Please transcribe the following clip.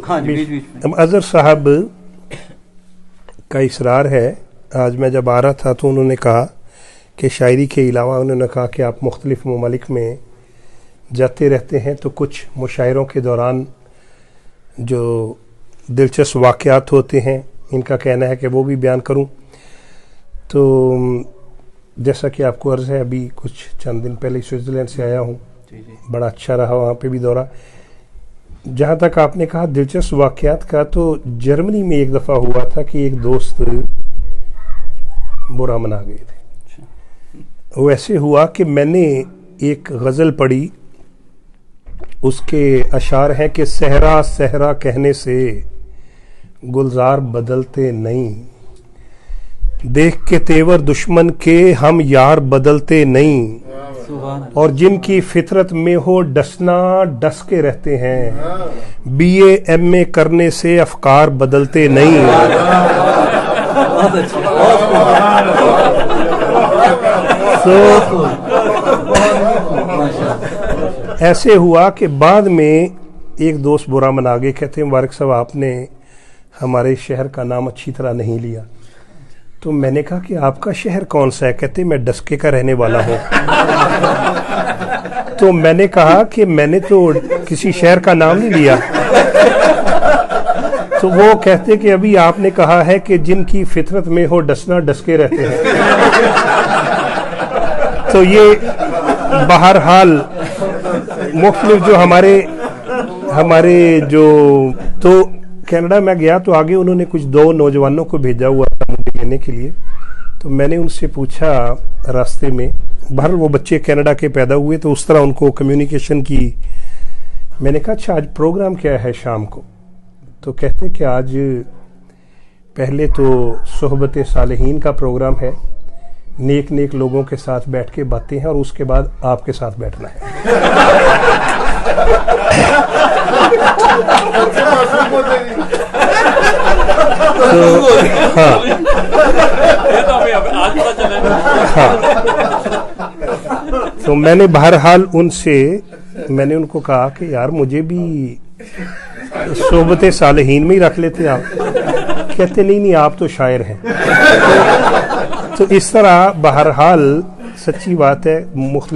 अजहर साहब का इसरार है, आज मैं जब आ रहा था तो उन्होंने कहा कि शायरी के अलावा उन्होंने कहा कि आप मुख्तलिफ ममालिक में जाते रहते हैं तो कुछ मुशायरों के दौरान जो दिलचस्प वाक़यात होते हैं, इनका कहना है कि वो भी बयान करूं। तो जैसा कि आपको अर्ज़ है, अभी कुछ चंद दिन पहले स्विट्ज़रलैंड से आया हूं, बड़ा अच्छा रहा वहाँ पे भी दौरा। जहाँ तक आपने कहा दिलचस्प वाक़यात का, तो जर्मनी में एक दफ़ा हुआ था कि एक दोस्त बुरा मना गए थे। वो ऐसे हुआ कि मैंने एक गज़ल पढ़ी, उसके अशार हैं कि सहरा सहरा कहने से गुलजार बदलते नहीं, देख के तेवर दुश्मन के हम यार बदलते नहीं, और जिनकी फितरत में हो डसना डस के रहते हैं, बीए एमए करने से अफकार बदलते नहीं। ऐसे हुआ कि बाद में एक दोस्त बुरा मना गए, कहते हैं मुबारक साहब आपने हमारे शहर का नाम अच्छी तरह नहीं लिया। तो मैंने कहा कि आपका शहर कौन सा है? कहते मैं डस्के का रहने वाला हूँ। तो मैंने कहा कि मैंने तो किसी शहर का नाम नहीं लिया। तो वो कहते कि अभी आपने कहा है कि जिनकी फितरत में हो डसना डसके रहते हैं। तो ये बहरहाल मुख्तलिफ जो हमारे जो, तो कनाडा में गया तो आगे उन्होंने कुछ 2 नौजवानों को भेजा हुआ था मुझे लेने के लिए। तो मैंने उनसे पूछा रास्ते में, बहरहाल वो बच्चे कनाडा के पैदा हुए तो उस तरह उनको कम्युनिकेशन की। मैंने कहा अच्छा आज प्रोग्राम क्या है शाम को? तो कहते कि आज पहले तो सोहबत सालिहीन का प्रोग्राम है, नेक नेक लोगों के साथ बैठ के बातें हैं, और उसके बाद आपके साथ बैठना है। तो मैंने बहरहाल मैंने उनको कहा कि यार मुझे भी सोहबत सालिहीन में ही रख लेते आप। कहते नहीं आप तो शायर हैं। तो इस तरह बहरहाल सच्ची बात है, मुख्तलिफ